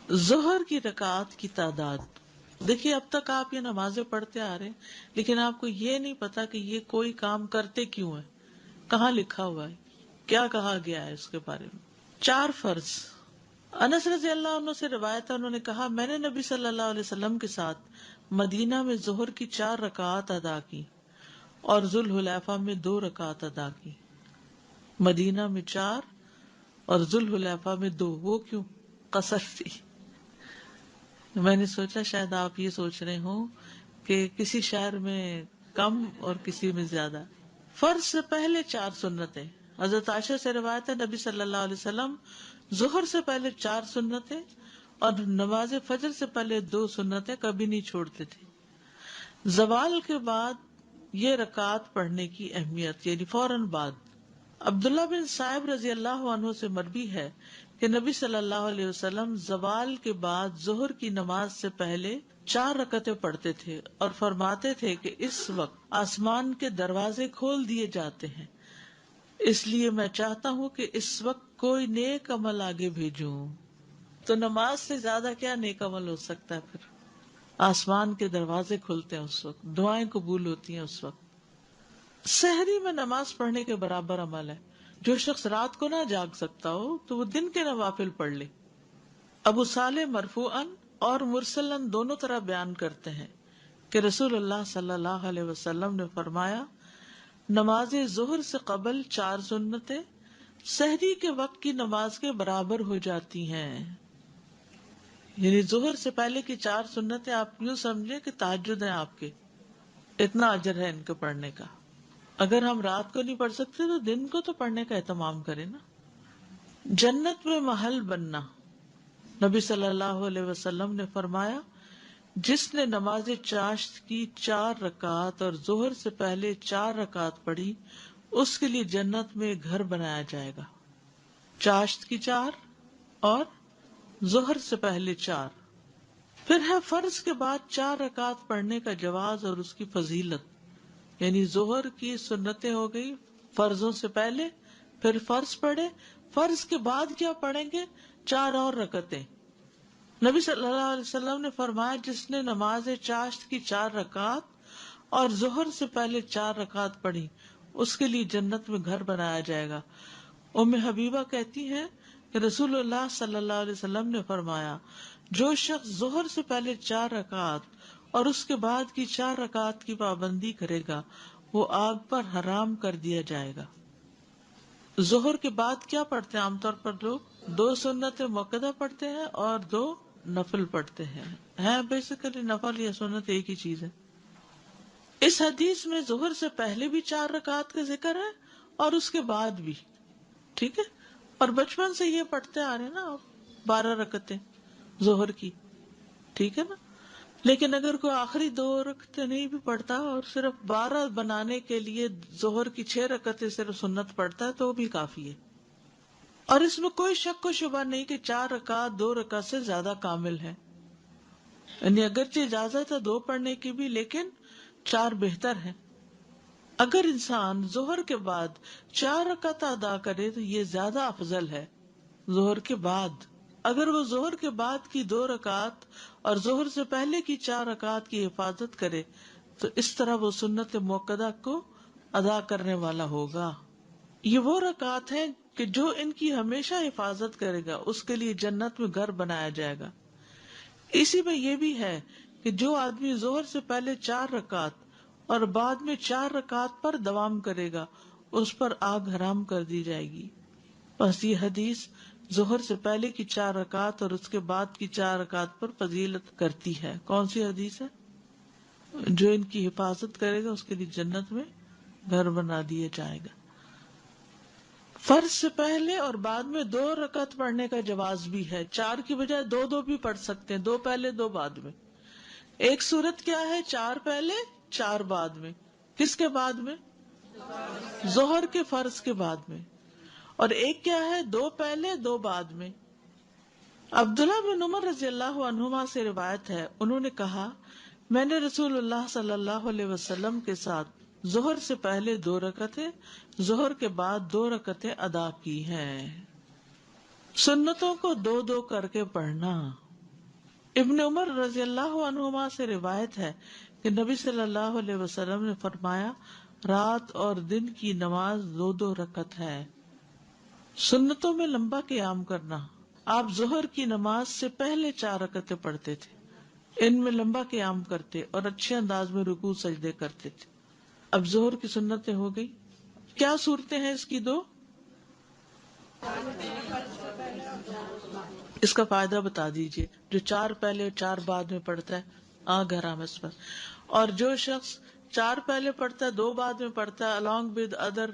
ظہر کی رکعات کی تعداد. دیکھیے اب تک آپ یہ نمازیں پڑھتے آ رہے ہیں لیکن آپ کو یہ نہیں پتا کہ یہ کوئی کام کرتے کیوں ہے، کہاں لکھا ہوا ہے، کیا کہا گیا ہے اس کے بارے میں. 4 فرض. انس رضی اللہ عنہ سے روایت ہے، انہوں نے کہا میں نے نبی صلی اللہ علیہ وسلم کے ساتھ مدینہ میں ظہر کی 4 رکعات ادا کی اور ذوالحلیفہ میں 2 رکعات ادا کی. مدینہ میں 4 اور ذوالحلیفہ میں 2. وہ کیوں؟ قصر تھی. میں نے سوچا شاید آپ یہ سوچ رہے ہوں کہ کسی شہر میں کم اور کسی میں زیادہ. فرض سے پہلے 4 سنتیں. حضرت عائشہ سے روایت ہے نبی صلی اللہ علیہ وسلم ظہر سے پہلے 4 سنتیں اور نماز فجر سے پہلے 2 سنتیں کبھی نہیں چھوڑتے تھے. زوال کے بعد یہ رکعات پڑھنے کی اہمیت، یعنی فوراً بعد. عبداللہ بن صائب رضی اللہ عنہ سے مروی ہے کہ نبی صلی اللہ علیہ وسلم زوال کے بعد ظہر کی نماز سے پہلے 4 رکعتیں پڑھتے تھے اور فرماتے تھے کہ اس وقت آسمان کے دروازے کھول دیے جاتے ہیں، اس لیے میں چاہتا ہوں کہ اس وقت کوئی نیک عمل آگے بھیجوں. تو نماز سے زیادہ کیا نیک عمل ہو سکتا ہے؟ پھر آسمان کے دروازے کھلتے ہیں اس وقت، دعائیں قبول ہوتی ہیں اس وقت. سحری میں نماز پڑھنے کے برابر عمل ہے. جو شخص رات کو نہ جاگ سکتا ہو تو وہ دن کے نوافل پڑھ لے. ابو صالح مرفوعاً اور مرسلاً دونوں طرح بیان کرتے ہیں کہ رسول اللہ صلی اللہ علیہ وسلم نے فرمایا نماز ظہر سے قبل 4 سنتیں سحری کے وقت کی نماز کے برابر ہو جاتی ہیں. یعنی ظہر سے پہلے کی 4 سنتیں آپ یوں سمجھے کہ تہجد ہیں آپ کے، اتنا اجر ہے ان کے پڑھنے کا. اگر ہم رات کو نہیں پڑھ سکتے تو دن کو تو پڑھنے کا اہتمام کریں نا. جنت میں محل بننا. نبی صلی اللہ علیہ وسلم نے فرمایا جس نے نماز چاشت کی 4 رکعات اور ظہر سے پہلے 4 رکعات پڑھی اس کے لیے جنت میں گھر بنایا جائے گا. چاشت کی 4 اور ظہر سے پہلے 4. پھر ہے فرض کے بعد 4 رکعات پڑھنے کا جواز اور اس کی فضیلت. یعنی ظہر کی سنتیں ہو گئی فرضوں سے پہلے، پھر فرض پڑھے، فرض کے بعد کیا پڑھیں گے؟ 4 اور رکعتیں. نبی صلی اللہ علیہ وسلم نے فرمایا جس نے نماز چاشت کی 4 رکعات اور ظہر سے پہلے 4 رکعات پڑھی اس کے لیے جنت میں گھر بنایا جائے گا. ام حبیبہ کہتی ہیں کہ رسول اللہ صلی اللہ علیہ وسلم نے فرمایا جو شخص ظہر سے پہلے 4 رکعات اور اس کے بعد کی 4 رکعات کی پابندی کرے گا وہ آگ پر حرام کر دیا جائے گا. ظہر کے بعد کیا پڑھتے ہیں عام طور پر لوگ؟ 2 سنت مؤکدہ پڑھتے ہیں اور 2 نفل پڑھتے ہیں بیسیکلی نفل یا سنت ایک ہی چیز ہے. اس حدیث میں ظہر سے پہلے بھی 4 رکعات کا ذکر ہے اور اس کے بعد بھی. ٹھیک ہے، اور بچپن سے یہ پڑھتے آ رہے ہیں نا آپ 12 رکعتیں ظہر کی، ٹھیک ہے نا. لیکن اگر کوئی آخری 2 رکعتیں نہیں بھی پڑھتا اور صرف 12 بنانے کے لیے ظہر کی 6 رکعتیں صرف سنت پڑھتا ہے تو بھی کافی ہے. اور اس میں کوئی شک و شبہ نہیں کہ 4 رکعت 2 رکعت سے زیادہ کامل ہے. یعنی اگرچہ اجازت ہے 2 پڑھنے کی بھی لیکن 4 بہتر ہے. اگر انسان ظہر کے بعد 4 رکعت ادا کرے تو یہ زیادہ افضل ہے ظہر کے بعد. اگر وہ ظہر کے بعد کی 2 رکعت اور ظہر سے پہلے کی 4 رکعت کی حفاظت کرے تو اس طرح وہ سنت مؤکدہ کو ادا کرنے والا ہوگا. یہ وہ رکعت ہیں کہ جو ان کی ہمیشہ حفاظت کرے گا اس کے لیے جنت میں گھر بنایا جائے گا. اسی میں یہ بھی ہے کہ جو آدمی ظہر سے پہلے 4 رکعت اور بعد میں 4 رکعت پر دوام کرے گا اس پر آگ حرام کر دی جائے گی. بس یہ حدیث ظہر سے پہلے کی 4 رکعت اور اس کے بعد کی 4 رکعت پر فضیلت کرتی ہے. کون سی حدیث ہے؟ جو ان کی حفاظت کرے گا اس کے لیے جنت میں گھر بنا دیا جائے گا. فرض سے پہلے اور بعد میں 2 رکعت پڑھنے کا جواز بھی ہے. 4 کی بجائے 2 بھی پڑھ سکتے ہیں، 2 پہلے 2 بعد میں. ایک صورت کیا ہے؟ 4 پہلے 4 بعد میں. کس کے بعد میں؟ ظہر کے فرض کے بعد میں. اور ایک کیا ہے؟ 2 پہلے 2 بعد میں. عبداللہ بن عمر رضی اللہ عنہما سے روایت ہے انہوں نے کہا میں نے رسول اللہ صلی اللہ علیہ وسلم کے ساتھ ظہر سے پہلے 2 رکعتیں ظہر کے بعد 2 رکعتیں ادا کی ہیں. سنتوں کو 2 کر کے پڑھنا. ابن عمر رضی اللہ عنہما سے روایت ہے کہ نبی صلی اللہ علیہ وسلم نے فرمایا رات اور دن کی نماز 2 رکعت ہے. سنتوں میں لمبا قیام کرنا. آپ ظہر کی نماز سے پہلے 4 رکعتیں پڑھتے تھے، ان میں لمبا قیام کرتے اور اچھے انداز میں رکوع سجدے کرتے تھے. اب ظہر کی سنتیں ہو گئی. کیا صورتیں ہیں اس کی 2؟ اس کا فائدہ بتا دیجئے. جو 4 پہلے 4 بعد میں پڑھتا ہے گھرام اس پر، اور جو شخص 4 پہلے پڑھتا ہے 2 بعد میں پڑھتا ہے along with other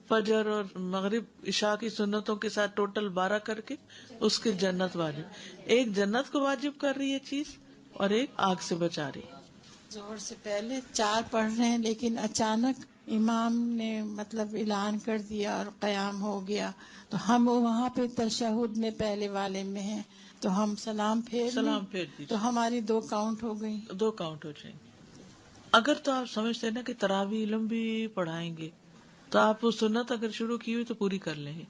فجر اور مغرب عشاء کی سنتوں کے ساتھ ٹوٹل 12 کر کے اس کی جنت واجب. ایک جنت کو واجب کر رہی ہے چیز اور ایک آگ سے بچا رہی ہے. ظہر سے پہلے 4 پڑھ رہے ہیں لیکن اچانک امام نے مطلب اعلان کر دیا اور قیام ہو گیا، تو ہم وہاں پہ تشہد میں پہلے والے میں ہیں، تو ہم سلام پھیر سلام لیں پھیر دیجیے، تو ہماری 2 کاؤنٹ ہو گئی. 2 کاؤنٹ ہو جائیں گے. اگر تو آپ سمجھتے ہیں نا کہ تراویح لمبی پڑھائیں گے تو آپ وہ سنت اگر شروع کی ہوئی تو پوری کر لیں گے،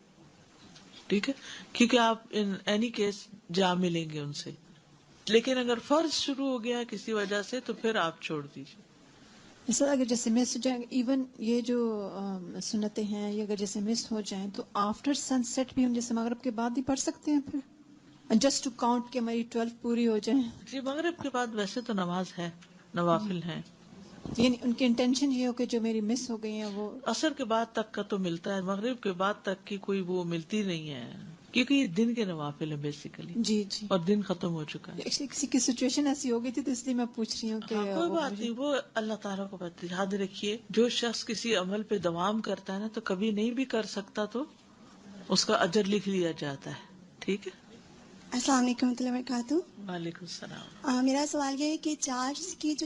ٹھیک ہے، کیونکہ آپ ان اینی کیس جا ملیں گے ان سے. لیکن اگر فرض شروع ہو گیا ہے کسی وجہ سے تو پھر آپ چھوڑ دیجیے. سر اگر جیسے مس ہو جائیں ایون یہ جو سنتیں ہیں یہ اگر جیسے مس ہو جائیں تو آفٹر سن سیٹ بھی ہم جیسے مغرب کے بعد ہی پڑھ سکتے ہیں پھر جسٹ ٹو کاؤنٹ کہ ہماری 12 پوری ہو جائیں. جی مغرب کے بعد ویسے تو نماز ہے، نوافل ہیں. یعنی ان کی انٹینشن یہ ہو کہ جو میری مس ہو گئی ہیں وہ عصر کے بعد تک کا تو ملتا ہے، مغرب کے بعد تک کی کوئی وہ ملتی نہیں ہے، کیونکہ یہ دن کے نوافل ہیں بیسیکلی، جی جی اور دن ختم ہو چکا ہے. ایکچولی کسی کی سچویشن ایسی ہو گئی تھی تو اس لیے میں پوچھ رہی ہوں کہ ہاں کوئی وہ بات مجھے نہیں، وہ اللہ تعالیٰ کو پتہ ہے. یاد رکھیے جو شخص کسی عمل پہ دوام کرتا ہے نا تو کبھی نہیں بھی کر سکتا تو اس کا اجر لکھ لیا جاتا ہے. ٹھیک ہے. السلام علیکم ورحمۃ اللہ وبرکاتہ. وعلیکم السلام. میرا سوال یہ ہے کہ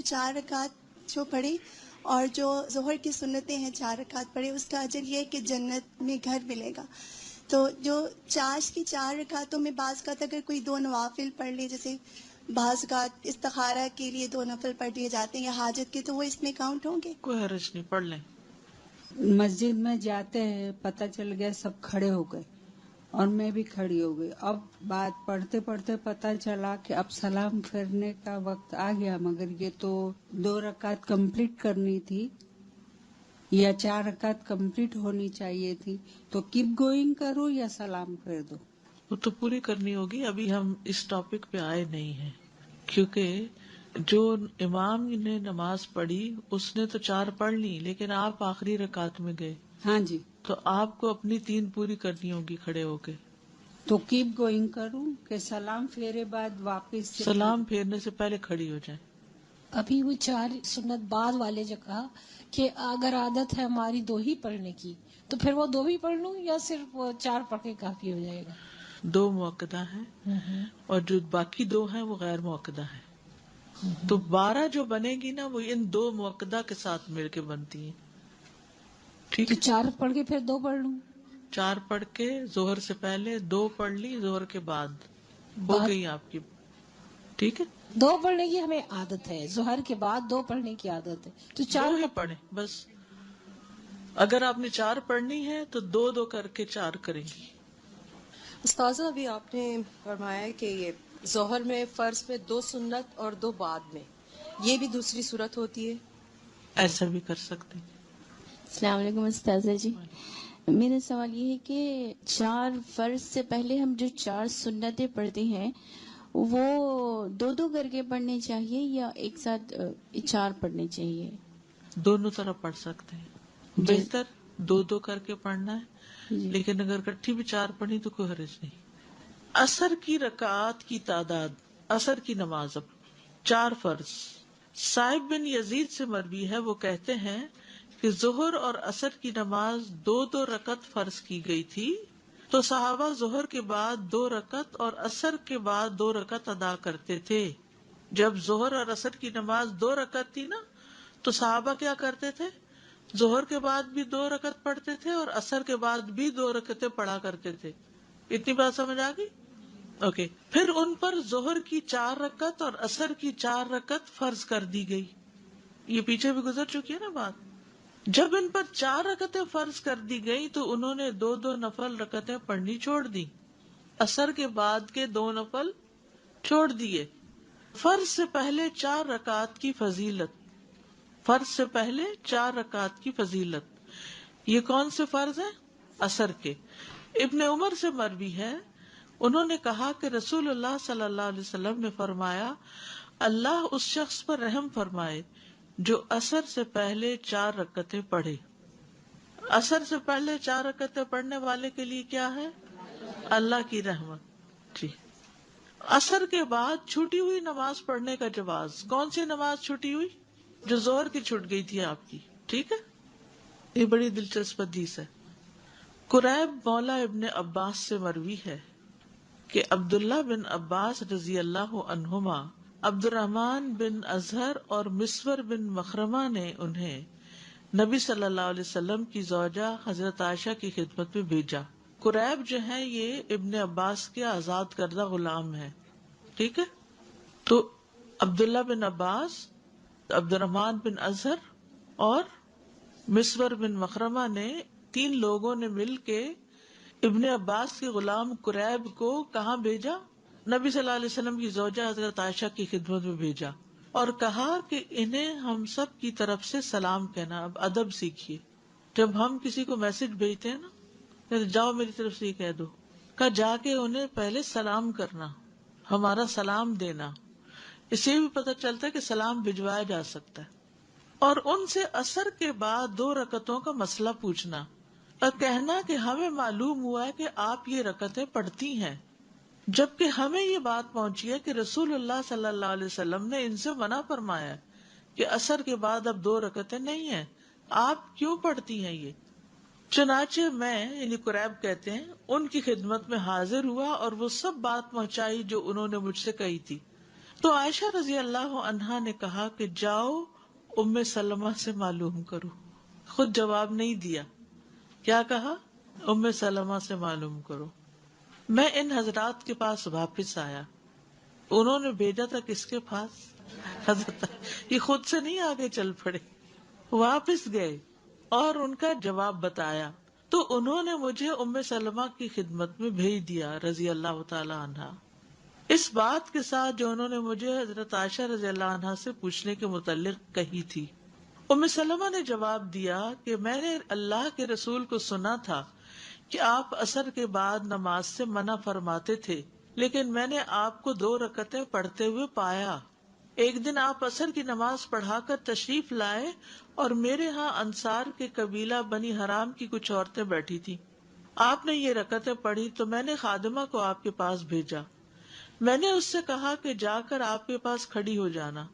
4 رکعت جو پڑھی اور جو ظہر کی سنتیں ہیں 4 رکعت پڑھی، اس کا اجر یہ ہے کہ جنت میں گھر ملے گا. تو جو 4 رکعتوں میں بعض اوقات اگر کوئی 2 نوافل پڑھ لے، جیسے بعض اوقات استخارہ کے لیے 2 نفل پڑھ لیے جاتے ہیں یا حاجت کے، تو وہ اس میں کاؤنٹ ہوں گے؟ کوئی حرج نہیں، پڑھ لیں. مسجد میں جاتے ہیں پتہ چل گیا سب کھڑے ہو گئے اور میں بھی کھڑی ہو گئی. اب بات پڑھتے پڑھتے پتہ چلا کہ اب سلام پھیرنے کا وقت آ گیا، مگر یہ تو 2 رکعت کمپلیٹ کرنی تھی یا 4 رکعت کمپلیٹ ہونی چاہیے تھی، تو کیپ گوئنگ کرو یا سلام پھیر دو؟ وہ تو پوری کرنی ہوگی. ابھی ہم اس ٹاپک پہ آئے نہیں ہیں، کیونکہ جو امام نے نماز پڑھی اس نے تو 4 پڑھ لی، لیکن آپ آخری رکعت میں گئے ہاں جی، تو آپ کو اپنی 3 پوری کرنی ہوگی کھڑے ہو کے. تو کیپ گوئنگ کروں کہ سلام پھیرے بعد واپس سے سلام پھیرنے سے پہلے کھڑی ہو جائیں. ابھی وہ 4 سنت بعد والے جو کہا کہ اگر عادت ہے ہماری 2 ہی پڑھنے کی تو پھر وہ 2 بھی پڑھ لوں یا صرف 4 پڑھ کے کافی ہو جائے گا؟ 2 موقدہ ہیں اور جو باقی 2 ہیں وہ غیر موقدہ ہیں. تو 12 جو بنے گی نا وہ ان 2 موقدہ کے ساتھ مل کے بنتی ہیں. ٹھیک تو ہے. 4 پڑھ کے پھر 2 پڑھ لوں؟ 4 پڑھ کے ظہر سے پہلے 2 پڑھ لی، ظہر کے بعد ہو گئی آپ کی. ٹھیک ہے. 2 پڑھنے کی ہمیں عادت ہے، ظہر کے بعد 2 پڑھنے کی عادت ہے، تو 4 ہی کا پڑھیں بس. اگر آپ نے 4 پڑھنی ہے تو 2 کر کے 4 کریں گی. استاذہ ابھی آپ نے فرمایا کہ یہ ظہر میں فرض میں 2 سنت اور 2 بعد میں، یہ بھی دوسری صورت ہوتی ہے؟ ایسا بھی کر سکتے ہیں. السلام علیکم استاذہ جی. میرا سوال یہ ہے کہ 4 فرض سے پہلے ہم جو 4 سنتیں پڑھتے ہیں وہ 2 کر کے پڑھنے چاہیے یا ایک ساتھ 4 پڑھنے چاہیے؟ دونوں طرح پڑھ سکتے ہیں. بہتر 2 کر کے پڑھنا ہے، لیکن اگر کٹھی بھی 4 پڑھی تو کوئی حرج نہیں. عصر کی رکعات کی تعداد، عصر کی نماز اب 4 فرض. صائب بن یزید سے مروی ہے، وہ کہتے ہیں کہ ظہر اور عصر کی نماز 2 رکعت فرض کی گئی تھی تو صحابہ ظہر کے بعد 2 رکعت اور عصر کے بعد 2 رکعت ادا کرتے تھے. جب ظہر اور عصر کی نماز 2 رکعت تھی نا تو صحابہ کیا کرتے تھے؟ ظہر کے بعد بھی 2 رکعت پڑھتے تھے اور عصر کے بعد بھی 2 رکعتیں پڑھا کرتے تھے. اتنی بات سمجھ آ گئی؟ اوکے. پھر ان پر ظہر کی 4 رکعت اور عصر کی 4 رکعت فرض کر دی گئی. یہ پیچھے بھی گزر چکی ہے نا بات. جب ان پر 4 رکعتیں فرض کر دی گئی تو انہوں نے 2 نفل رکعتیں پڑھنی چھوڑ دی. عصر کے بعد کے 2 نفل چھوڑ دیے فرض سے پہلے 4 رکعت کی فضیلت. فرض سے پہلے 4 رکعت کی فضیلت. یہ کون سے فرض ہیں؟ عصر کے. ابن عمر سے مروی ہے، انہوں نے کہا کہ رسول اللہ صلی اللہ علیہ وسلم نے فرمایا، اللہ اس شخص پر رحم فرمائے جو عصر سے پہلے 4 رکعتیں پڑھے. عصر سے پہلے 4 رکعتیں پڑھنے والے کے لیے کیا ہے؟ اللہ کی رحمت. جی. عصر کے بعد چھوٹی ہوئی نماز پڑھنے کا جواز. کون سی نماز چھوٹی ہوئی؟ جو ظہر کی چھوٹ گئی تھی آپ کی. ٹھیک ہے، یہ بڑی دلچسپ حدیث ہے. قریب مولا ابن عباس سے مروی ہے کہ عبداللہ بن عباس رضی اللہ عنہما عبد الرحمن بن اظہر اور مسور بن مخرمہ نے انہیں نبی صلی اللہ علیہ وسلم کی زوجہ حضرت عائشہ کی خدمت میں بھیجا. قریب جو ہے یہ ابن عباس کے آزاد کردہ غلام ہے. ٹھیک ہے، تو عبداللہ بن عباس، عبد الرحمن بن اظہر اور مسور بن مخرمہ نے 3 لوگوں نے مل کے ابن عباس کے غلام قریب کو کہاں بھیجا؟ نبی صلی اللہ علیہ وسلم کی زوجہ حضرت عائشہ کی خدمت میں بھیجا اور کہا کہ انہیں ہم سب کی طرف سے سلام کہنا. اب ادب سیکھیے. جب ہم کسی کو میسج بھیجتے ہیں نا، کہ جاؤ میری طرف سے یہ کہہ دو، کہ جا کے انہیں پہلے سلام کرنا، ہمارا سلام دینا. اس سے بھی پتہ چلتا ہے کہ سلام بھجوایا جا سکتا ہے. اور ان سے عصر کے بعد 2 رکعتوں کا مسئلہ پوچھنا اور کہنا کہ ہمیں معلوم ہوا ہے کہ آپ یہ رکعتیں پڑھتی ہیں، جبکہ ہمیں یہ بات پہنچی ہے کہ رسول اللہ صلی اللہ علیہ وسلم نے ان سے منع فرمایا کہ عصر کے بعد اب 2 رکعتیں نہیں ہیں، آپ کیوں پڑھتی ہیں یہ؟ چنانچہ میں، یعنی قریب کہتے ہیں، ان کی خدمت میں حاضر ہوا اور وہ سب بات پہنچائی جو انہوں نے مجھ سے کہی تھی. تو عائشہ رضی اللہ عنہا نے کہا کہ جاؤ ام سلمہ سے معلوم کرو. خود جواب نہیں دیا، کیا کہا؟ ام سلمہ سے معلوم کرو. میں ان حضرات کے پاس واپس آیا. انہوں نے بھیجا تھا کس کے پاس؟ حضرت. یہ خود سے نہیں آگے چل پڑے، واپس گئے اور ان کا جواب بتایا. تو انہوں نے مجھے ام سلمہ کی خدمت میں بھیج دیا رضی اللہ تعالی عنہا، اس بات کے ساتھ جو انہوں نے مجھے حضرت عائشہ رضی اللہ عنہا سے پوچھنے کے متعلق کہی تھی. ام سلمہ نے جواب دیا کہ میں نے اللہ کے رسول کو سنا تھا کہ آپ عصر کے بعد نماز سے منع فرماتے تھے، لیکن میں نے آپ کو 2 رکعتیں پڑھتے ہوئے پایا. ایک دن آپ عصر کی نماز پڑھا کر تشریف لائے اور میرے ہاں انصار کے قبیلہ بنی حرام کی کچھ عورتیں بیٹھی تھی. آپ نے یہ رکعتیں پڑھی تو میں نے خادمہ کو آپ کے پاس بھیجا. میں نے اس سے کہا کہ جا کر آپ کے پاس کھڑی ہو جانا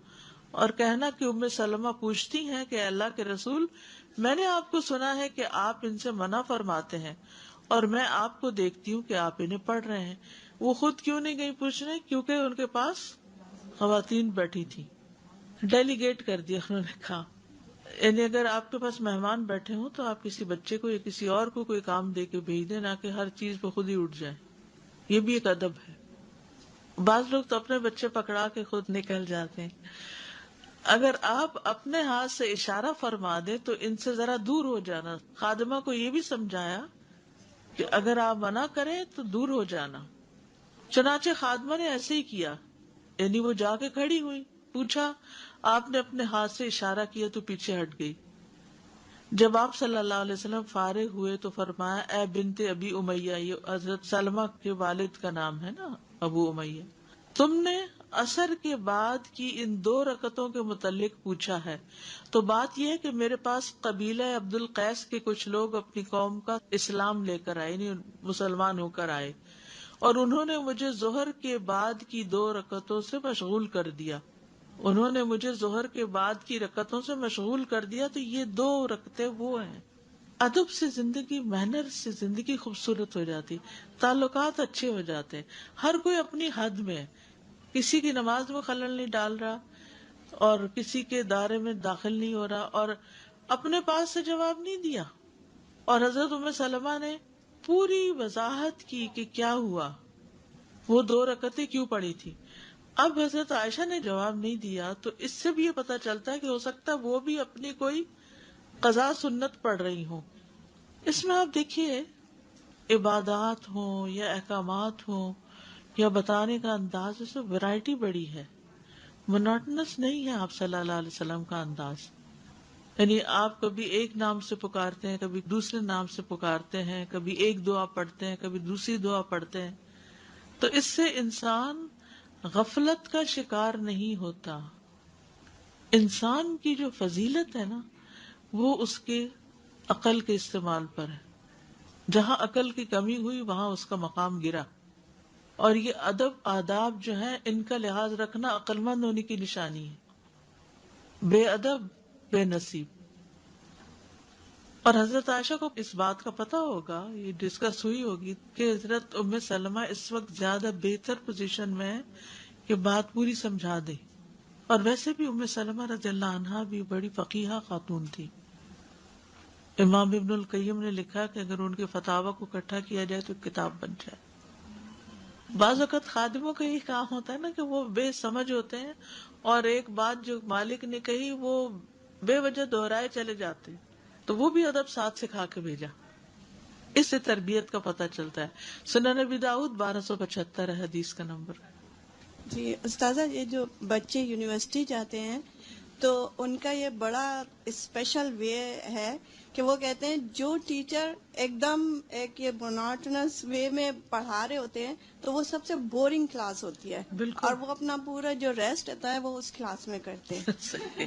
اور کہنا کہ ام سلمہ پوچھتی ہیں کہ اللہ کے رسول، میں نے آپ کو سنا ہے کہ آپ ان سے منع فرماتے ہیں اور میں آپ کو دیکھتی ہوں کہ آپ انہیں پڑھ رہے ہیں. وہ خود کیوں نہیں گئی پوچھنے؟ کیونکہ ان کے پاس خواتین بیٹھی تھی. ڈیلیگیٹ کر دیا انہوں نے کہا. یعنی اگر آپ کے پاس مہمان بیٹھے ہوں تو آپ کسی بچے کو یا کسی اور کو کوئی کام دے کے بھیج دیں، نہ کہ ہر چیز پہ خود ہی اٹھ جائیں. یہ بھی ایک ادب ہے. بعض لوگ تو اپنے بچے پکڑا کے خود نکل جاتے ہیں. اگر آپ اپنے ہاتھ سے اشارہ فرما دیں تو ان سے ذرا دور ہو جانا. خادمہ کو یہ بھی سمجھایا کہ اگر آپ منع کریں تو دور ہو جانا. چنانچہ خادمہ نے ایسے ہی کیا، یعنی وہ جا کے کھڑی ہوئی. پوچھا، آپ نے اپنے ہاتھ سے اشارہ کیا تو پیچھے ہٹ گئی. جب آپ صلی اللہ علیہ وسلم فارغ ہوئے تو فرمایا، اے بنت ابی امیہ، یہ حضرت سلمہ کے والد کا نام ہے نا، ابو امیہ، تم نے عصر کے بعد کی ان 2 رکعتوں کے متعلق پوچھا ہے تو بات یہ ہے کہ میرے پاس قبیلہ عبد القیس کے کچھ لوگ اپنی قوم کا اسلام لے کر آئے، یعنی مسلمان ہو کر آئے، اور انہوں نے مجھے ظہر کے بعد کی 2 رکعتوں سے مشغول کر دیا. انہوں نے مجھے ظہر کے بعد کی رکعتوں سے مشغول کر دیا. تو یہ 2 رکعتیں وہ ہیں. ادب سے زندگی، محنت سے زندگی خوبصورت ہو جاتی، تعلقات اچھے ہو جاتے ہیں. ہر کوئی اپنی حد میں ہے، کسی کی نماز میں خلل نہیں ڈال رہا اور کسی کے دائرے میں داخل نہیں ہو رہا، اور اپنے پاس سے جواب نہیں دیا. اور حضرت ام سلمہ نے پوری وضاحت کی کہ کیا ہوا، وہ 2 رکعتیں کیوں پڑھی تھی. اب حضرت عائشہ نے جواب نہیں دیا تو اس سے بھی یہ پتا چلتا ہے کہ ہو سکتا ہے وہ بھی اپنی کوئی قضا سنت پڑھ رہی ہوں. اس میں آپ دیکھیے، عبادات ہوں یا احکامات ہوں یا بتانے کا انداز، اس میں ویرائٹی بڑی ہے. مونوٹنس نہیں ہے آپ صلی اللہ علیہ وسلم کا انداز. یعنی آپ کبھی ایک نام سے پکارتے ہیں، کبھی دوسرے نام سے پکارتے ہیں، کبھی ایک دعا پڑھتے ہیں، کبھی دوسری دعا پڑھتے ہیں. تو اس سے انسان غفلت کا شکار نہیں ہوتا. انسان کی جو فضیلت ہے نا وہ اس کے عقل کے استعمال پر ہے. جہاں عقل کی کمی ہوئی وہاں اس کا مقام گرا. اور یہ ادب آداب جو ہیں ان کا لحاظ رکھنا عقل مند ہونے کی نشانی ہے. بے ادب بے نصیب. اور حضرت عائشہ کو اس بات کا پتہ ہوگا، یہ ڈسکس ہوئی ہوگی کہ حضرت ام سلمہ اس وقت زیادہ بہتر پوزیشن میں ہے کہ بات پوری سمجھا دے. اور ویسے بھی ام سلمہ رضی اللہ عنہا بھی بڑی فقیہہ خاتون تھی. امام ابن القیم نے لکھا کہ اگر ان کے فتاوی کو اکٹھا کیا جائے تو کتاب بن جائے. بعض اوقات خادموں کا یہی کام ہوتا ہے نا کہ وہ بے سمجھ ہوتے ہیں اور ایک بات جو مالک نے کہی وہ بے وجہ دہرائے چلے جاتے ہیں، تو وہ بھی ادب ساتھ سکھا کے بھیجا. اس سے تربیت کا پتہ چلتا ہے. سنن ابی داؤد 1275 ہے حدیث کا نمبر. جی استاذہ، یہ جو بچے یونیورسٹی جاتے ہیں تو ان کا یہ بڑا اسپیشل وے ہے کہ وہ کہتے ہیں جو ٹیچر ایک دم ایک یہ مونوٹنس وے میں پڑھا رہے ہوتے ہیں تو وہ سب سے بورنگ کلاس ہوتی ہے، بالکل. اور وہ اپنا پورا جو ریسٹ ہوتا ہے وہ اس کلاس میں کرتے ہیں. صحیح.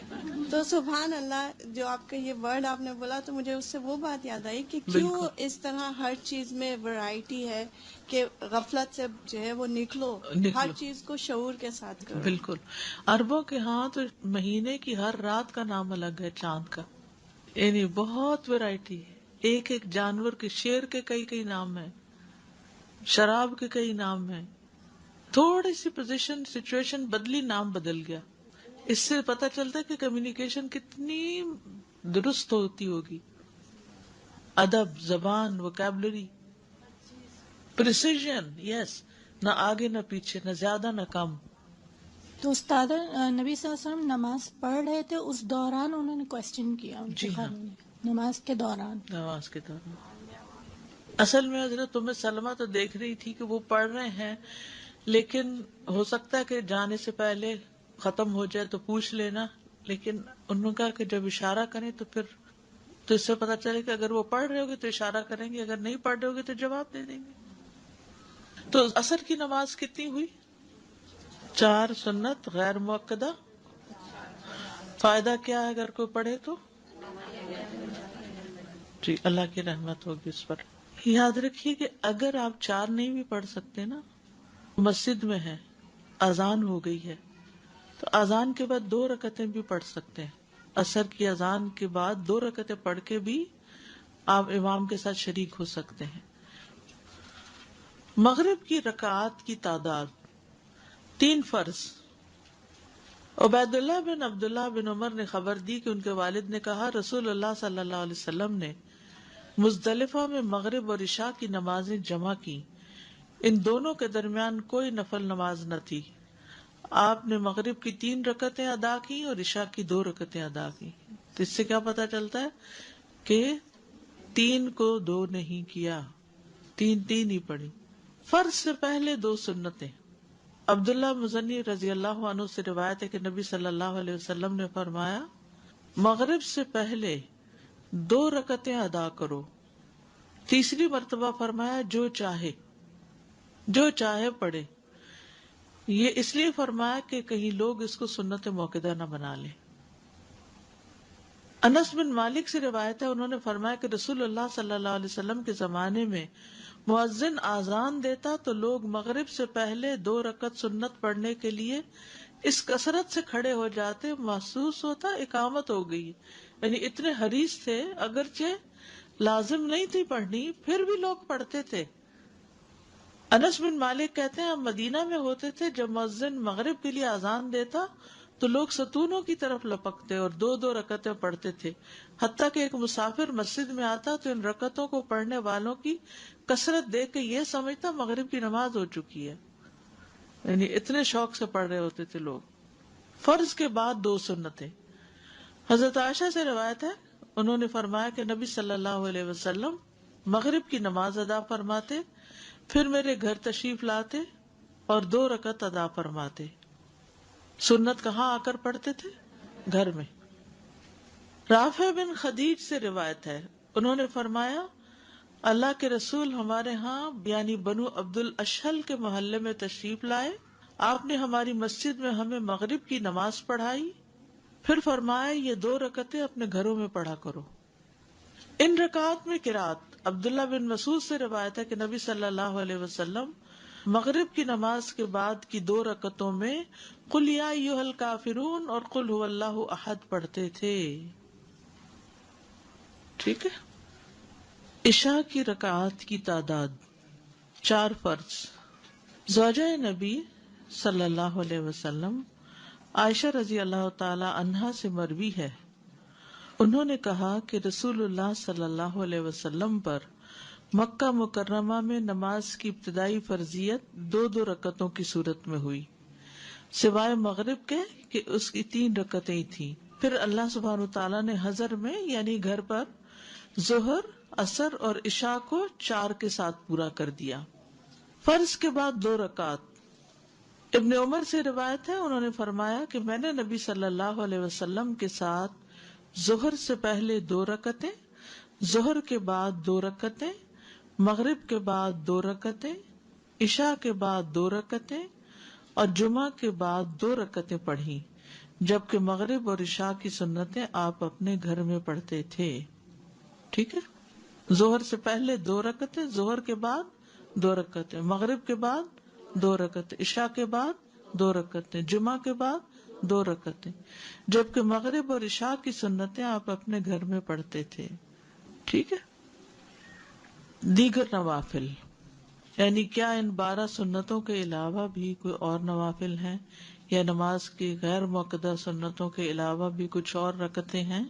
تو سبحان اللہ، جو آپ کا یہ ورڈ آپ نے بولا تو مجھے اس سے وہ بات یاد آئی کہ کیوں بالکل. اس طرح ہر چیز میں ورائٹی ہے کہ غفلت سے جو ہے وہ نکلو، ہر چیز کو شعور کے ساتھ کرو. بالکل. عربوں کے ہاں تو مہینے کی ہر رات کا نام الگ ہے چاند کا. یعنی بہت ویرائٹی ہے. ایک ایک جانور کے، شیر کے کئی نام ہیں، شراب کے کئی نام ہیں. تھوڑی سی پوزیشن سچویشن بدلی نام بدل گیا. اس سے پتہ چلتا ہے کہ کمیونیکیشن کتنی درست ہوتی ہوگی. ادب، زبان، ووکیبلری، پریسیژن. یس، نہ آگے نہ پیچھے، نہ زیادہ نہ کم. تو استاد نبی صلی اللہ علیہ وسلم نماز پڑھ رہے تھے، اس دوران انہوں نے کوشچن کیا ان کے خانے میں، نماز کے دوران. نماز کے دوران اصل میں حضرت ام سلمہ تو دیکھ رہی تھی کہ وہ پڑھ رہے ہیں، لیکن ہو سکتا ہے کہ جانے سے پہلے ختم ہو جائے تو پوچھ لینا. لیکن انہوں نے کہا کہ جب اشارہ کریں تو پھر تو اس سے پتا چلے کہ اگر وہ پڑھ رہے ہوگے تو اشارہ کریں گے، اگر نہیں پڑھ رہے ہوگے تو جواب دے دیں گے. تو عصر کی نماز کتنی ہوئی؟ 4 سنت غیر مؤکدہ. فائدہ کیا ہے اگر کوئی پڑھے تو؟ جی اللہ کی رحمت ہوگی اس پر. یاد رکھیے کہ اگر آپ 4 نہیں بھی پڑھ سکتے نا، مسجد میں ہے، اذان ہو گئی ہے، تو اذان کے بعد 2 رکعتیں بھی پڑھ سکتے ہیں. عصر کی اذان کے بعد 2 رکعتیں پڑھ کے بھی آپ امام کے ساتھ شریک ہو سکتے ہیں. مغرب کی رکعات کی تعداد 3 فرض. عبید اللہ بن عبداللہ بن عمر نے خبر دی کہ ان کے والد نے کہا رسول اللہ صلی اللہ علیہ وسلم نے مزدلفہ میں مغرب اور عشاء کی نمازیں جمع کی. ان دونوں کے درمیان کوئی نفل نماز نہ تھی. آپ نے مغرب کی 3 رکعتیں ادا کی اور عشاء کی 2 رکعتیں ادا کی. تو اس سے کیا پتا چلتا ہے کہ 3 کو 2 نہیں کیا، 3 ہی پڑھی. فرض سے پہلے 2 سنتیں. عبداللہ مزنی رضی اللہ عنہ سے روایت ہے کہ نبی صلی اللہ علیہ وسلم نے فرمایا مغرب سے پہلے 2 رکعتیں ادا کرو. تیسری مرتبہ فرمایا جو چاہے پڑھے. یہ اس لیے فرمایا کہ کہیں لوگ اس کو سنت موقدہ نہ بنا لیں. انس بن مالک سے روایت ہے، انہوں نے فرمایا کہ رسول اللہ صلی اللہ علیہ وسلم کے زمانے میں مؤذن آذان دیتا تو لوگ مغرب سے پہلے 2 رکعت سنت پڑھنے کے لیے اس کثرت سے کھڑے ہو جاتے محسوس ہوتا اقامت ہو گئی. یعنی اتنے حریص تھے، اگرچہ لازم نہیں تھی پڑھنی پھر بھی لوگ پڑھتے تھے. انس بن مالک کہتے ہیں ہم مدینہ میں ہوتے تھے، جب مؤذن مغرب کے لیے اذان دیتا تو لوگ ستونوں کی طرف لپکتے اور 2 رکعتیں پڑھتے تھے، حتیٰ کہ ایک مسافر مسجد میں آتا تو ان رکعتوں کو پڑھنے والوں کی کثرت دیکھ کے یہ سمجھتا مغرب کی نماز ہو چکی ہے. یعنی اتنے شوق سے پڑھ رہے ہوتے تھے لوگ. فرض کے بعد 2 سنتیں. حضرت عائشہ سے روایت ہے، انہوں نے فرمایا کہ نبی صلی اللہ علیہ وسلم مغرب کی نماز ادا فرماتے، پھر میرے گھر تشریف لاتے اور 2 رکعت ادا فرماتے. سنت کہاں آ کر پڑھتے تھے؟ گھر میں. رافع بن خدیج سے روایت ہے، انہوں نے فرمایا اللہ کے رسول ہمارے ہاں یعنی بنو عبد الاشہل کے محلے میں تشریف لائے. آپ نے ہماری مسجد میں ہمیں مغرب کی نماز پڑھائی، پھر فرمایا یہ 2 رکعتیں اپنے گھروں میں پڑھا کرو. ان رکعات میں قرات. عبداللہ بن مسعود سے روایت ہے کہ نبی صلی اللہ علیہ وسلم مغرب کی نماز کے بعد کی 2 رکعتوں میں قل یا ایھا الکافرون اور قل ھو اللہ احد پڑھتے تھے. ٹھیک ہے. عشاء کی رکعات کی تعداد 4 فرض. زوجہ نبی صلی اللہ علیہ وسلم عائشہ رضی اللہ تعالی عنہا سے مروی ہے، انہوں نے کہا کہ رسول اللہ صلی اللہ علیہ وسلم پر مکہ مکرمہ میں نماز کی ابتدائی فرضیت 2 رکعتوں کی صورت میں ہوئی، سوائے مغرب کے کہ اس کی 3 رکعتیں تھیں. پھر اللہ سبحانہ تعالیٰ نے حضر میں یعنی گھر پر ظہر، عصر اور عشاء کو 4 کے ساتھ پورا کر دیا. فرض کے بعد 2 رکعت. ابن عمر سے روایت ہے، انہوں نے فرمایا کہ میں نے نبی صلی اللہ علیہ وسلم کے ساتھ ظہر سے پہلے 2 رکعتیں، ظہر کے بعد 2 رکعتیں، مغرب کے بعد 2 رکعتیں، عشاء کے بعد 2 رکعتیں اور جمعہ کے بعد 2 رکعتیں پڑھی، جبکہ مغرب اور عشاء کی سنتیں آپ اپنے گھر میں پڑھتے تھے. ٹھیک ہے. ظہر سے پہلے 2 رکعتیں، ظہر کے بعد 2 رکعتیں، مغرب کے بعد 2 رکعتیں، عشاء کے بعد 2 رکعتیں، جمعہ کے بعد 2 رکعتیں، جبکہ مغرب اور عشاء کی سنتیں آپ اپنے گھر میں پڑھتے تھے. ٹھیک ہے. دیگر نوافل یعنی کیا ان 12 سنتوں کے علاوہ بھی کوئی اور نوافل ہیں یا نماز کی غیر مؤکدہ سنتوں کے علاوہ بھی کچھ اور رکعتیں ہیں؟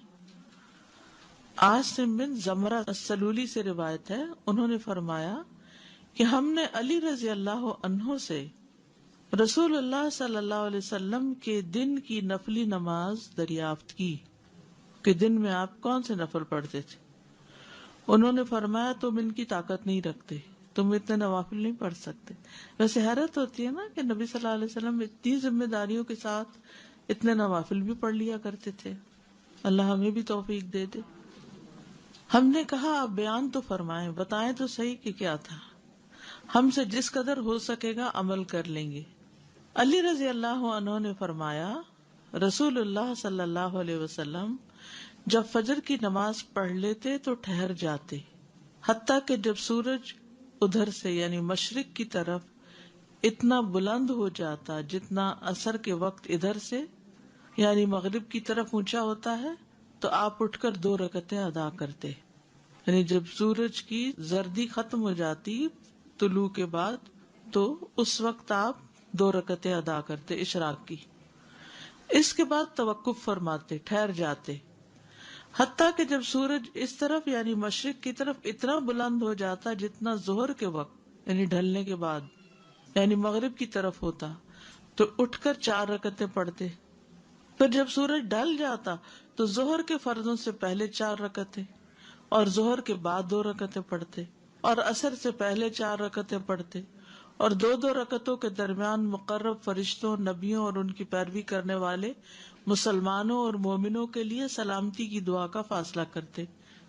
عاصم بن زمرہ السلولی سے روایت ہے، انہوں نے فرمایا کہ ہم نے علی رضی اللہ عنہ سے رسول اللہ صلی اللہ علیہ وسلم کے دن کی نفلی نماز دریافت کی کہ دن میں آپ کون سے نفل پڑھتے تھے. انہوں نے فرمایا تم ان کی طاقت نہیں رکھتے، تم اتنے نوافل نہیں پڑھ سکتے. ویسے حیرت ہوتی ہے نا کہ نبی صلی اللہ علیہ وسلم اتنی ذمہ داریوں کے ساتھ اتنے نوافل بھی پڑھ لیا کرتے تھے. اللہ ہمیں بھی توفیق دے دے. ہم نے کہا آپ بیان تو فرمائیں، بتائیں تو صحیح کہ کیا تھا، ہم سے جس قدر ہو سکے گا عمل کر لیں گے. علی رضی اللہ عنہ نے فرمایا رسول اللہ صلی اللہ علیہ وسلم جب فجر کی نماز پڑھ لیتے تو ٹھہر جاتے، حتیٰ کہ جب سورج ادھر سے یعنی مشرق کی طرف اتنا بلند ہو جاتا جتنا عصر کے وقت ادھر سے یعنی مغرب کی طرف اونچا ہوتا ہے تو آپ اٹھ کر 2 رکعتیں ادا کرتے. یعنی جب سورج کی زردی ختم ہو جاتی طلوع کے بعد تو اس وقت آپ 2 رکعتیں ادا کرتے اشراق کی. اس کے بعد توقف فرماتے، ٹھہر جاتے، حتیٰ کہ جب سورج اس طرف یعنی مشرق کی طرف اتنا بلند ہو جاتا جتنا ظہر کے وقت یعنی ڈھلنے کے بعد یعنی مغرب کی طرف ہوتا تو اٹھ کر 4 رکعتیں پڑھتے. پھر جب سورج ڈھل جاتا تو ظہر کے فرضوں سے پہلے 4 رکعتیں اور ظہر کے بعد 2 رکعتیں پڑھتے اور عصر سے پہلے 4 رکعتیں پڑھتے اور 2 رکعتوں کے درمیان مقرب فرشتوں، نبیوں اور ان کی پیروی کرنے والے مسلمانوں اور مومنوں کے لیے سلامتی کی دعا کا فاصلہ کرتے،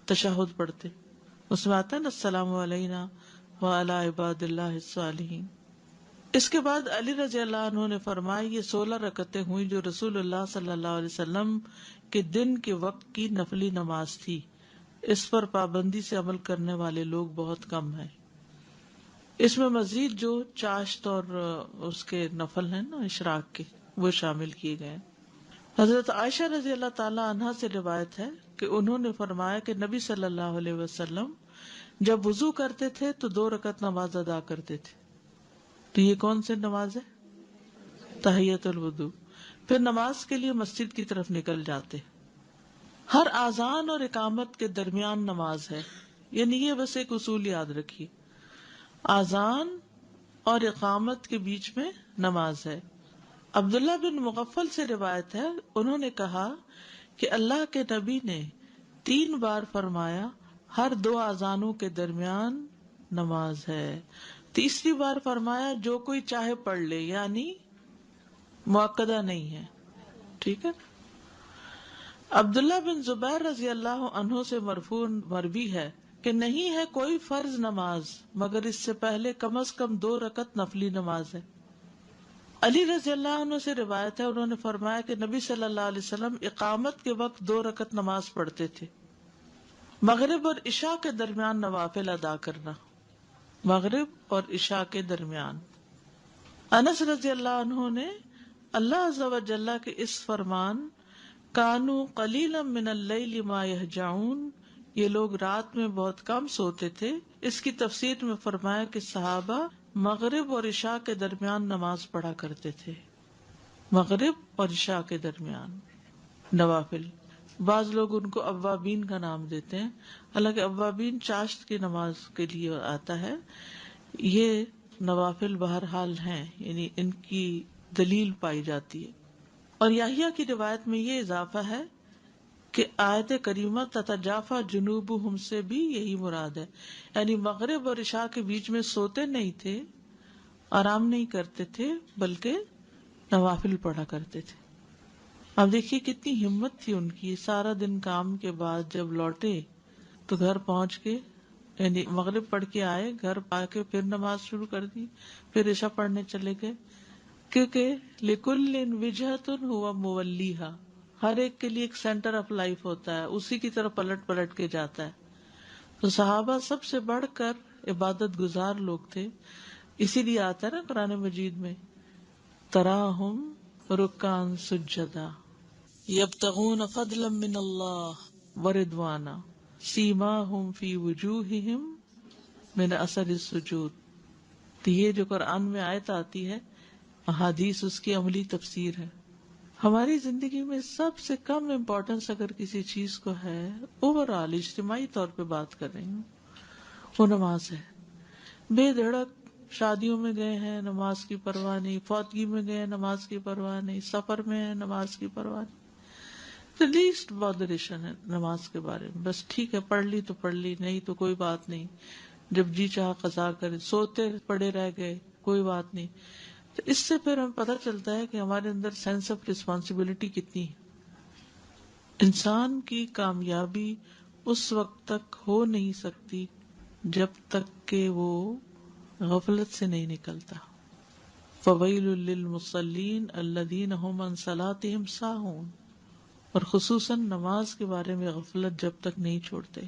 تشہد پڑھتے. اس میں آتا ہے نا السلام علینا وعلی عباد اللہ الصالحین. اس کے بعد علی رضی اللہ عنہ نے فرمایا یہ 16 رکعتیں ہوئی جو رسول اللہ صلی اللہ علیہ وسلم کے دن کے وقت کی نفلی نماز تھی. اس پر پابندی سے عمل کرنے والے لوگ بہت کم ہیں. اس میں مزید جو چاشت اور اس کے نفل ہیں نا اشراق کے وہ شامل کیے گئے. حضرت عائشہ رضی اللہ تعالی عنہا سے روایت ہے کہ انہوں نے فرمایا کہ نبی صلی اللہ علیہ وسلم جب وضو کرتے تھے تو 2 رکعت نماز ادا کرتے تھے. تو یہ کون سی نماز ہے؟ تحیۃ الوضو. پھر نماز کے لیے مسجد کی طرف نکل جاتے. ہر اذان اور اقامت کے درمیان نماز ہے، یعنی یہ بس ایک اصول یاد رکھیے، اذان اور اقامت کے بیچ میں نماز ہے. عبداللہ بن مغفل سے روایت ہے، انہوں نے کہا کہ اللہ کے نبی نے 3 بار فرمایا ہر 2 اذانوں کے درمیان نماز ہے. تیسری بار فرمایا جو کوئی چاہے پڑھ لے، یعنی مؤکدہ نہیں ہے. ٹھیک ہے. عبداللہ بن زبیر رضی اللہ عنہ سے مرفوع مروی ہے کہ نہیں ہے کوئی فرض نماز مگر اس سے پہلے کم از کم 2 رکعت نفلی نماز ہے. علی رضی اللہ عنہ سے روایت ہے، انہوں نے فرمایا کہ نبی صلی اللہ علیہ وسلم اقامت کے وقت 2 رکعت نماز پڑھتے تھے. مغرب اور عشاء کے درمیان نوافل ادا کرنا. مغرب اور عشاء کے درمیان. انس رضی اللہ عنہ نے اللہ عز و جل کے اس فرمان کانو قلیلا من اللیل ما یہجعون، یہ لوگ رات میں بہت کم سوتے تھے، اس کی تفسیر میں فرمایا کہ صحابہ مغرب اور عشاء کے درمیان نماز پڑھا کرتے تھے. مغرب اور عشاء کے درمیان نوافل. بعض لوگ ان کو اوابین کا نام دیتے ہیں، حالانکہ اوابین چاشت کی نماز کے لیے آتا ہے. یہ نوافل بہرحال ہیں، یعنی ان کی دلیل پائی جاتی ہے. اور یحییٰ کی روایت میں یہ اضافہ ہے کہ آیت کریمہ تتجافا جنوبہم سے بھی یہی مراد ہے، یعنی مغرب اور عشاء کے بیچ میں سوتے نہیں تھے، آرام نہیں کرتے تھے، بلکہ نوافل پڑھا کرتے تھے. اب دیکھیے کتنی ہمت تھی ان کی. سارا دن کام کے بعد جب لوٹے تو گھر پہنچ کے یعنی مغرب پڑھ کے آئے، گھر پا کے پھر نماز شروع کر دی، پھر عشاء پڑھنے چلے گئے، کیونکہ لِكُلٍّ وِجْهَةٌ هُوَ مُوَلِّيهَا، ہر ایک کے لیے ایک سینٹر آف لائف ہوتا ہے، اسی کی طرف پلٹ پلٹ کے جاتا ہے. تو صحابہ سب سے بڑھ کر عبادت گزار لوگ تھے. اسی لیے آتا ہے نا قرآن مجید میں تراہم رکعا سجدا یبتغون فضلا من اللہ ورضوانا سیماہم فی وجوہہم من اثر السجود. تو یہ جو قرآن میں آیت آتی ہے، احادیث اس کی عملی تفسیر ہے. ہماری زندگی میں سب سے کم امپورٹنس اگر کسی چیز کو ہے، اوور آل اجتماعی طور پہ بات کر رہی ہوں، وہ نماز ہے. بے دھڑک شادیوں میں گئے ہیں، نماز کی پرواہ نہیں، فوتگی میں گئے ہیں، نماز کی پرواہ نہیں، سفر میں ہیں، نماز کی پرواہ نہیں. تو لیسٹ بادریشن ہے نماز کے بارے میں. بس ٹھیک ہے، پڑھ لی تو پڑھ لی، نہیں تو کوئی بات نہیں، جب جی چاہا قضا کرے، سوتے پڑے رہ گئے کوئی بات نہیں. تو اس سے پھر ہمیں پتہ چلتا ہے کہ ہمارے اندر سینس آف رسپانسبلٹی کتنی ہے. انسان کی کامیابی اس وقت تک ہو نہیں سکتی جب تک کہ وہ غفلت سے نہیں نکلتا. فَوَيْلٌ لِّلْمُصَلِّينَ الَّذِينَ هُمْ عَن صَلَاتِهِمْ سَاهُونَ. اور خصوصاً نماز کے بارے میں غفلت جب تک نہیں چھوڑتے.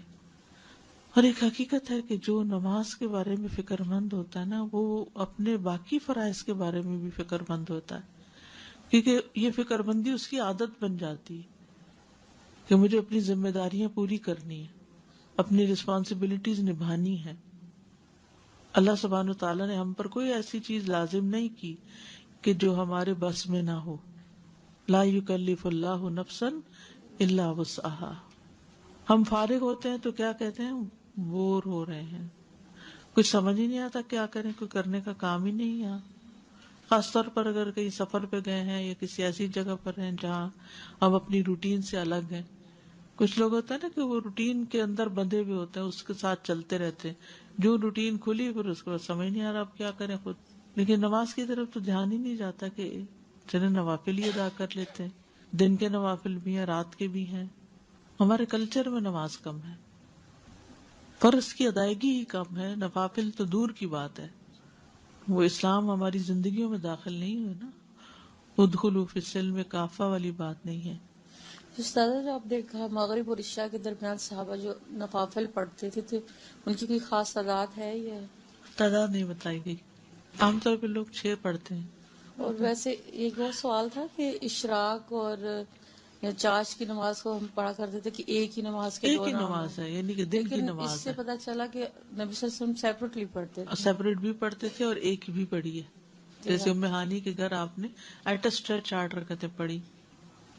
اور ایک حقیقت ہے کہ جو نماز کے بارے میں فکر مند ہوتا ہے نا، وہ اپنے باقی فرائض کے بارے میں بھی فکر مند ہوتا ہے، کیونکہ یہ فکر مندی اس کی عادت بن جاتی ہے کہ مجھے اپنی ذمہ داریاں پوری کرنی ہے، اپنی رسپانسبلٹیز نبھانی ہے. اللہ سبحانہ وتعالیٰ نے ہم پر کوئی ایسی چیز لازم نہیں کی کہ جو ہمارے بس میں نہ ہو. لا یکلف اللہ نفسا الا وسعہا. ہم فارغ ہوتے ہیں تو کیا کہتے ہیں؟ بور ہو رہے ہیں، کچھ سمجھ ہی نہیں آتا کیا کریں، کوئی کرنے کا کام ہی نہیں ہے. خاص طور پر اگر کہیں سفر پہ گئے ہیں یا کسی ایسی جگہ پر ہیں جہاں ہم اپنی روٹین سے الگ ہیں. کچھ لوگ ہوتا ہے نا کہ وہ روٹین کے اندر بندھے ہوئے ہوتے ہیں، اس کے ساتھ چلتے رہتے ہیں، جو روٹین کھلی پھر اس کو سمجھ نہیں آ رہا اب کیا کریں خود. لیکن نماز کی طرف تو دھیان ہی نہیں جاتا کہ چلے نوافل ہی ادا کر لیتے ہیں. دن کے نوافل بھی ہیں، رات کے بھی ہیں. ہمارے کلچر میں نماز کم ہے، فرض کی ادائیگی ہی کم ہے، نوافل تو دور کی بات ہے. وہ اسلام ہماری زندگیوں میں داخل نہیں ہوئے نا. ادخلوا فی السلم کافہ والی بات نہیں ہے. استاذہ جو آپ دیکھا مغرب اور عشاء کے درمیان صحابہ جو نوافل پڑھتے تھے تو ان کی کوئی خاص تعداد ہے یا تعداد نہیں بتائی گئی. عام طور پہ لوگ 6 پڑھتے ہیں. اور ویسے ایک اور سوال تھا کہ اشراق اور یا چاش کی نماز کو ہم پڑھا کرتے تھے کہ ایک ہی نماز کے ایک دو ہی نام نماز ہیں، ہے، یعنی کہ دن کی لیکن نماز اس سے ہے. پتہ چلا کہ نبی صلی اللہ علیہ وسلم سیپریٹلی پڑھتے تھے. سیپریٹ بھی پڑھتے تھے اور ایک بھی پڑھی ہے. جیسے ام ہانی کے گھر آپ نے ایٹ اسٹریچ 8 رکعتیں پڑھی،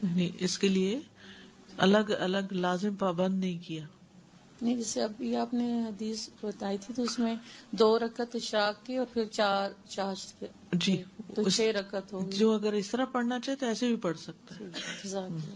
یعنی اس کے لیے الگ الگ لازم پابند نہیں کیا. نہیں جیسے ابھی آپ نے حدیث بتائی تھی تو اس میں 2 رکعت اشراق کی اور پھر 4 چاش کے، جی تو 6 رکعت ہوگی. جو اگر اس طرح پڑھنا چاہے تو ایسے بھی پڑھ سکتا ہے. جزاک اللہ.